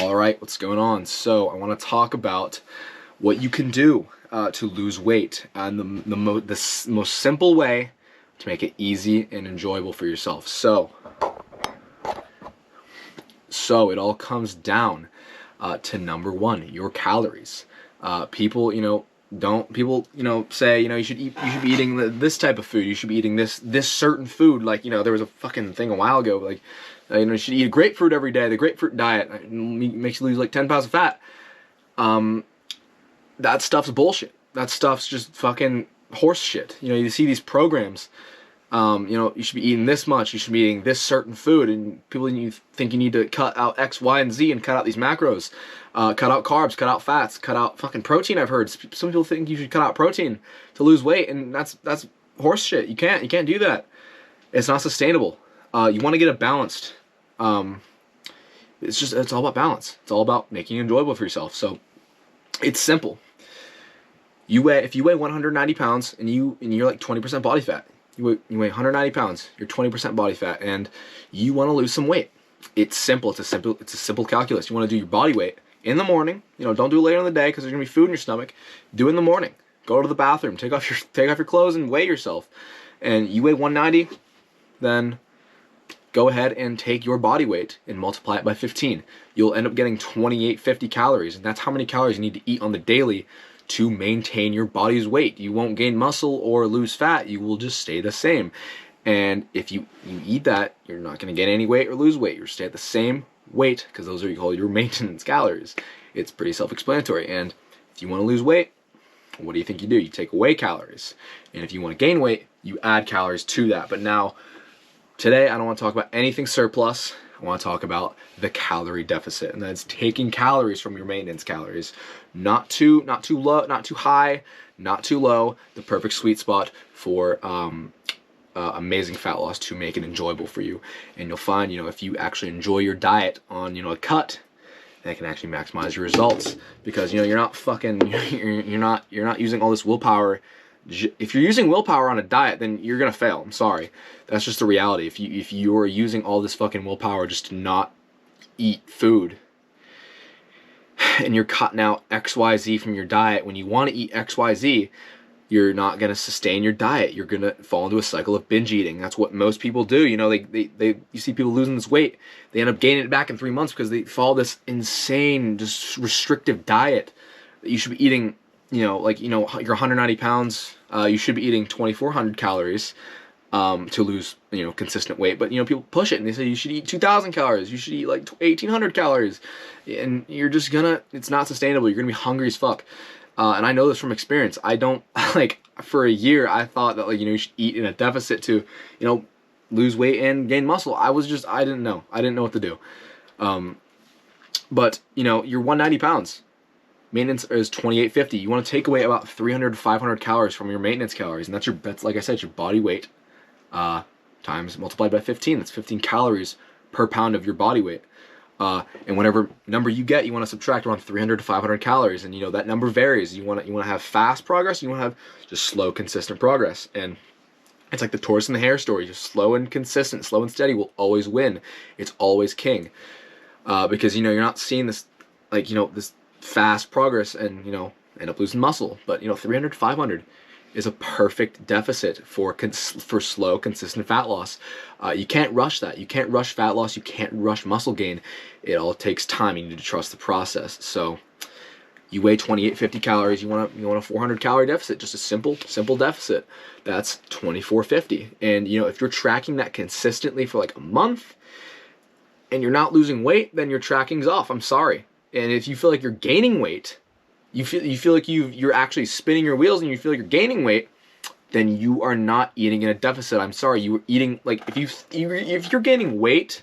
All right, what's going on? So I want to talk about what you can do to lose weight and the most simple way to make it easy and enjoyable for yourself. So it all comes down to number one, your calories. People, say, you should be eating this type of food. You should be eating this certain food. Like, there was a fucking thing a while ago, like, you should eat grapefruit every day. The Grapefruit Diet makes you lose like 10 pounds of fat. That stuff's bullshit. That stuff's just fucking horse shit. You see these programs. You should be eating this much. You should be eating this certain food, and people think you need to cut out X, Y, and Z and cut out these macros, cut out carbs, cut out fats, cut out fucking protein. I've heard some people think you should cut out protein to lose weight, and that's horse shit. You can't do that. It's not sustainable. You want to get it balanced. It's all about balance. It's all about making it enjoyable for yourself. So it's simple. If you weigh 190 pounds and you're like 20% body fat, you weigh 190 pounds, you're 20% body fat, and you want to lose some weight. It's simple. It's a simple calculus. You want to do your body weight in the morning. Don't do it later in the day because there's gonna be food in your stomach. Do it in the morning. Go to the bathroom. Take off your clothes and weigh yourself. And you weigh 190, then go ahead and take your body weight and multiply it by 15. You'll end up getting 2850 calories, and that's how many calories you need to eat on the daily to maintain your body's weight. You won't gain muscle or lose fat. You will just stay the same. And if you eat that, you're not going to gain any weight or lose weight. You'll stay at the same weight because those are called your maintenance calories. It's pretty self-explanatory. And if you want to lose weight, what do you think you do? You take away calories. And if you want to gain weight, you add calories to that. But now, today, I don't want to talk about anything surplus. I want to talk about the calorie deficit, and that's taking calories from your maintenance calories. Not too low, not too high, not too low. The perfect sweet spot for amazing fat loss to make it enjoyable for you. And you'll find, if you actually enjoy your diet on, a cut, that can actually maximize your results because you're not fucking you're not using all this willpower. If you're using willpower on a diet, then you're gonna fail. I'm sorry, that's just the reality. If you're using all this fucking willpower just to not eat food, and you're cutting out XYZ from your diet when you want to eat XYZ, you're not gonna sustain your diet. You're gonna fall into a cycle of binge eating. That's what most people do. You see people losing this weight, they end up gaining it back in 3 months because they follow this insane, just restrictive diet that you should be eating. You're 190 pounds, you should be eating 2,400 calories to lose, consistent weight. But, people push it and they say you should eat 2,000 calories, you should eat like 1,800 calories. And you're just it's not sustainable. You're gonna be hungry as fuck. And I know this from experience. I don't, for a year, I thought that, you should eat in a deficit to, lose weight and gain muscle. I didn't know. I didn't know what to do. But, you're 190 pounds. Maintenance is 2850. You want to take away about 300 to 500 calories from your maintenance calories, and that's like I said, your body weight times multiplied by 15. That's 15 calories per pound of your body weight. And whatever number you get, you want to subtract around 300 to 500 calories, and that number varies. You want to have fast progress, you want to have just slow, consistent progress, and it's like the tortoise and the hare story. Just slow and consistent, slow and steady will always win. It's always king, because you're not seeing this this fast progress and end up losing muscle. But 300 to 500 is a perfect deficit for slow, consistent fat loss. You can't rush that. You can't rush fat loss. You can't rush muscle gain. It all takes time. You need to trust the process. So you weigh 2850 calories. You want a 400 calorie deficit. Just a simple deficit. That's 2450. And if you're tracking that consistently for like a month and you're not losing weight, then your tracking's off. I'm sorry. And if you feel like you're gaining weight, you feel like you're actually spinning your wheels and you feel like you're gaining weight, then you are not eating in a deficit. I'm sorry, you were eating if you're gaining weight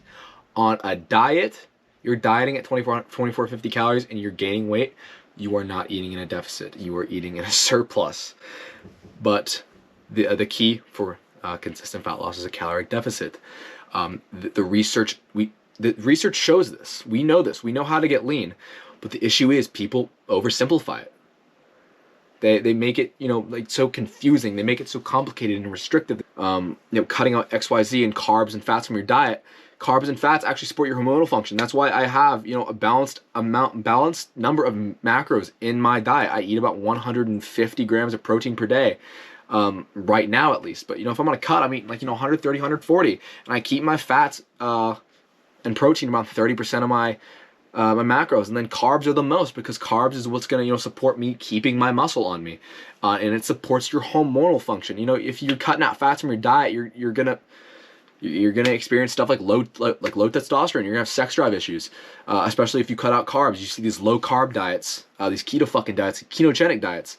on a diet, you're dieting at 2450 calories and you're gaining weight, you are not eating in a deficit. You are eating in a surplus. But the key for consistent fat loss is a caloric deficit. The research shows this. We know this. We know how to get lean. But the issue is people oversimplify it. They make it, so confusing. They make it so complicated and restrictive. Cutting out XYZ and carbs and fats from your diet Carbs and fats actually support your hormonal function. That's why I have, you know, a balanced number of macros in my diet. I eat about 150 grams of protein per day, right now at least. But, you know, if I'm on a cut, I'm eating like, you know, 130, 140. And I keep my fats and protein around 30% of my macros, and then carbs are the most, because carbs is what's going to, you know, support me keeping my muscle on me, and it supports your hormonal function. You know, if you're cutting out fats from your diet, you're gonna experience stuff like low testosterone. You're gonna have sex drive issues, especially if you cut out carbs. You see these low carb diets, these keto fucking diets, ketogenic diets.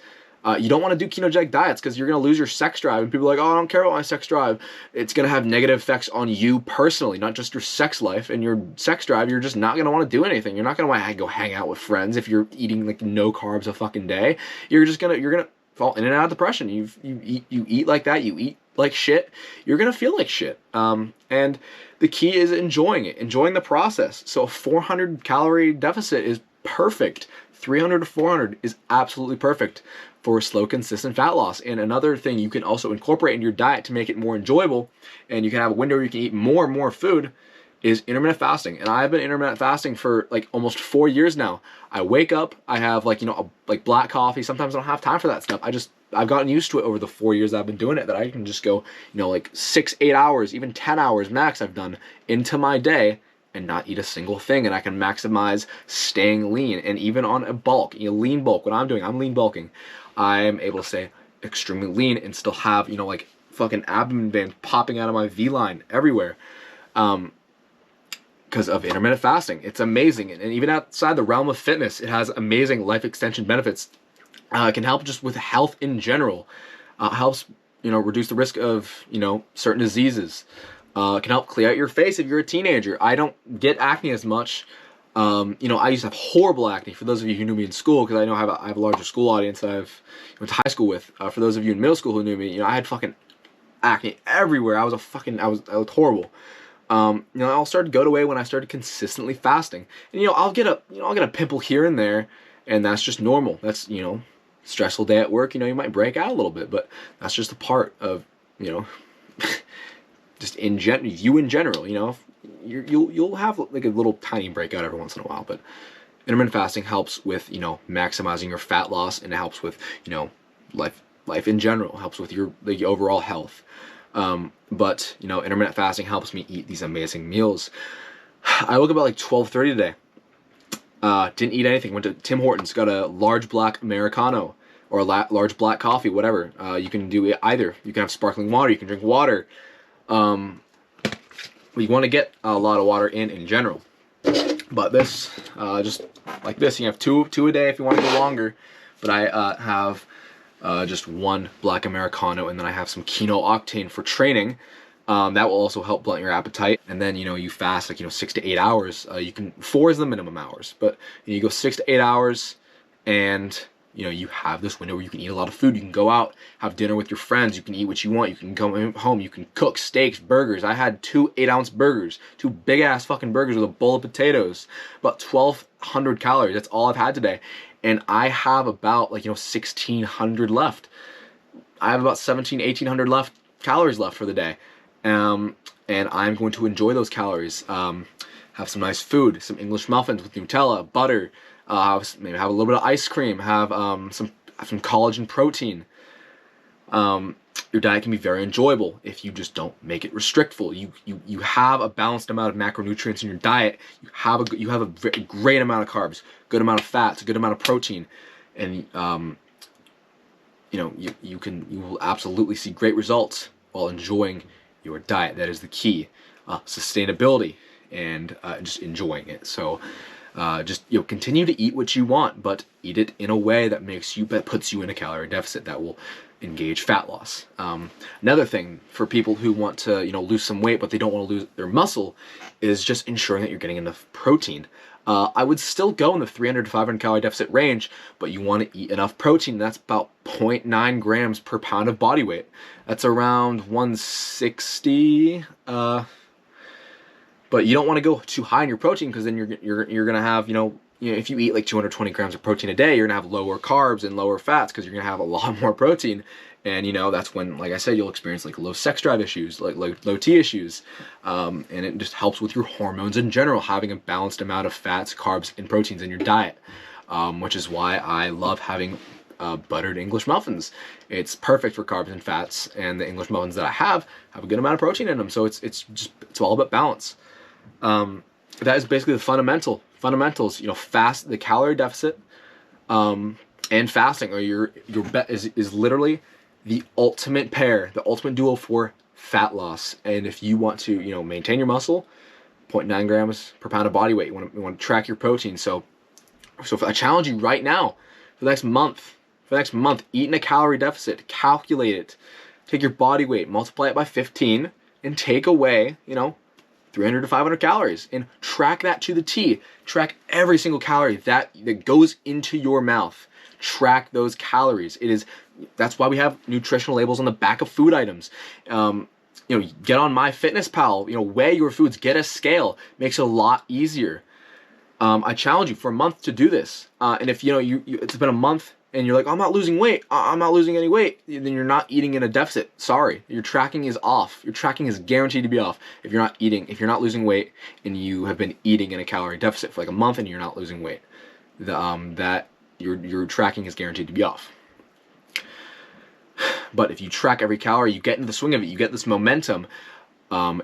You don't want to do ketogenic diets because you're going to lose your sex drive. And people are like, oh, I don't care about my sex drive. It's going to have negative effects on you personally, not just your sex life and your sex drive. You're just not going to want to do anything. You're not going to want to go hang out with friends if you're eating like no carbs a fucking day. You're gonna fall in and out of depression. You eat like that. You eat like shit. You're going to feel like shit. And the key is enjoying it, enjoying the process. So a 400 calorie deficit is perfect. 300 to 400 is absolutely perfect for slow, consistent fat loss. And another thing you can also incorporate in your diet to make it more enjoyable, and you can have a window where you can eat more and more food, is intermittent fasting. And I've been intermittent fasting for like almost 4 years now. I wake up, I have like, you know, like black coffee. Sometimes I don't have time for that stuff. I've gotten used to it over the 4 years I've been doing it, that I can just go, you know, like 6, 8 hours, even 10 hours max I've done into my day and not eat a single thing, and I can maximize staying lean. And even on a bulk, you know, lean bulk, what I'm doing, I'm lean bulking. I'm able to stay extremely lean and still have, you know, like fucking abdomen bands popping out of my V-line everywhere, because of intermittent fasting. It's amazing. And even outside the realm of fitness, it has amazing life extension benefits. It can help just with health in general. Helps, you know, reduce the risk of, you know, certain diseases. Can help clear out your face if you're a teenager. I don't get acne as much. You know, I used to have horrible acne. For those of you who knew me in school, because I know I have a larger school audience that I've went to high school with. For those of you in middle school who knew me, you know, I had fucking acne everywhere. I looked horrible. You know, I'll start to go away when I started consistently fasting. And, you know, I'll get a pimple here and there, and that's just normal. That's, you know, stressful day at work. You know, you might break out a little bit, but that's just a part of, you know, just in general, you know, you'll have like a little tiny breakout every once in a while. But intermittent fasting helps with, you know, maximizing your fat loss, and it helps with, you know, life in general. It helps with the overall health. But, you know, intermittent fasting helps me eat these amazing meals. I woke up at like 12:30 today. Didn't eat anything. Went to Tim Hortons, got a large black Americano or a large black coffee, whatever. You can do either. You can have sparkling water. You can drink water. You want to get a lot of water in general. But this, just like this, you have two a day if you want to go longer. But I have just one black Americano, and then I have some Kino Octane for training. That will also help blunt your appetite. And then, you know, you fast like, you know, 6 to 8 hours. 4 is the minimum hours, but you go 6 to 8 hours, and, you know, you have this window where you can eat a lot of food. You can go out, have dinner with your friends. You can eat what you want. You can come home. You can cook steaks, burgers. I had 2 8-ounce burgers, 2 big ass fucking burgers with a bowl of potatoes, about 1,200 calories. That's all I've had today. And I have about, like, you know, 1,600 left. I have about 1,800 calories left for the day. And I'm going to enjoy those calories. Have some nice food, some English muffins with Nutella, butter, maybe have a little bit of ice cream, have some collagen protein. Your diet can be very enjoyable if you just don't make it restrictful. You have a balanced amount of macronutrients in your diet. You have a great amount of carbs, good amount of fats, a good amount of protein, and you know, you will absolutely see great results while enjoying your diet. That is the key. Sustainability and just enjoying it. So just, you know, continue to eat what you want, but eat it in a way that puts you in a calorie deficit that will engage fat loss. Another thing for people who want to, you know, lose some weight but they don't want to lose their muscle is just ensuring that you're getting enough protein. I would still go in the 300 to 500 calorie deficit range, but you want to eat enough protein. That's about 0.9 grams per pound of body weight. That's around 160. But you don't want to go too high in your protein, because then you're gonna have, you know, if you eat like 220 grams of protein a day, you're gonna have lower carbs and lower fats, because you're gonna have a lot more protein, And that's when, like I said, you'll experience like low sex drive issues, like low T issues, and it just helps with your hormones in general, having a balanced amount of fats, carbs, and proteins in your diet, which is why I love having buttered English muffins. It's perfect for carbs and fats, and the English muffins that I have a good amount of protein in them. So it's all about balance. That is basically the fundamentals. Fast, the calorie deficit, and fasting, or your bet is literally the ultimate pair, the ultimate duo for fat loss. And if you want to, maintain your muscle, 0.9 grams per pound of body weight. You want to track your protein. So if I challenge you right now for the next month, eat in a calorie deficit, calculate it, take your body weight, multiply it by 15, and take away, 300 to 500 calories, and track that to the T. Track every single calorie that goes into your mouth. Track those calories. That's why we have nutritional labels on the back of food items. Get on MyFitnessPal, weigh your foods, get a scale. Makes it a lot easier. I challenge you for a month to do this. And if it's been a month and you're like, I'm not losing weight, I'm not losing any weight, then you're not eating in a deficit. Sorry, your tracking is off. Your tracking is guaranteed to be off if you're not losing weight and you have been eating in a calorie deficit for like a month and you're not losing weight. Your tracking is guaranteed to be off. But if you track every calorie, you get into the swing of it, you get this momentum,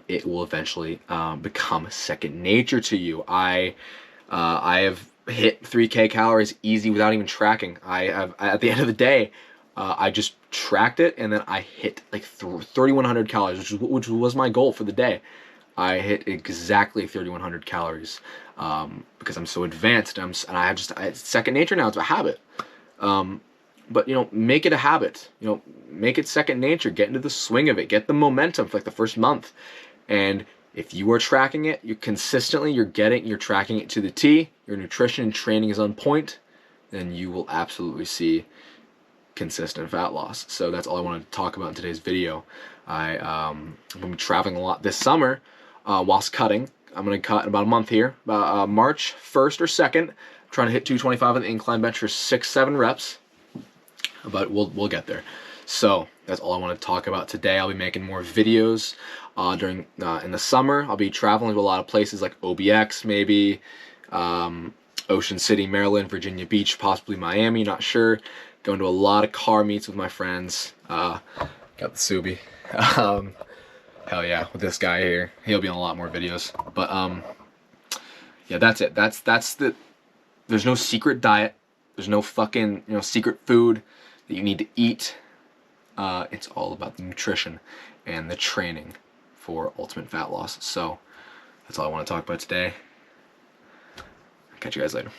it will eventually become second nature to you. I have hit 3K calories easy without even tracking. At the end of the day, I just tracked it, and then I hit like 3,100 calories, which was my goal for the day. I hit exactly 3,100 calories because I'm so advanced, and it's second nature now. It's a habit. But make it a habit. Make it second nature. Get into the swing of it. Get the momentum for like the first month, and if you are tracking it, you're tracking it to the T, your nutrition and training is on point, then you will absolutely see consistent fat loss. So that's all I wanted to talk about in today's video. I'm going to be traveling a lot this summer whilst cutting. I'm going to cut in about a month here, about March 1st or 2nd. I'm trying to hit 225 on the incline bench for 6-7 reps, but we'll get there. So that's all I want to talk about today. I'll be making more videos in the summer. I'll be traveling to a lot of places like OBX, maybe Ocean City, Maryland, Virginia Beach, possibly Miami, not sure. Going to a lot of car meets with my friends. Got the Subi. Hell yeah, with this guy here. He'll be on a lot more videos. But yeah, that's it. There's no secret diet. There's no fucking secret food that you need to eat. It's all about the nutrition and the training for ultimate fat loss. So that's all I want to talk about today. Catch you guys later.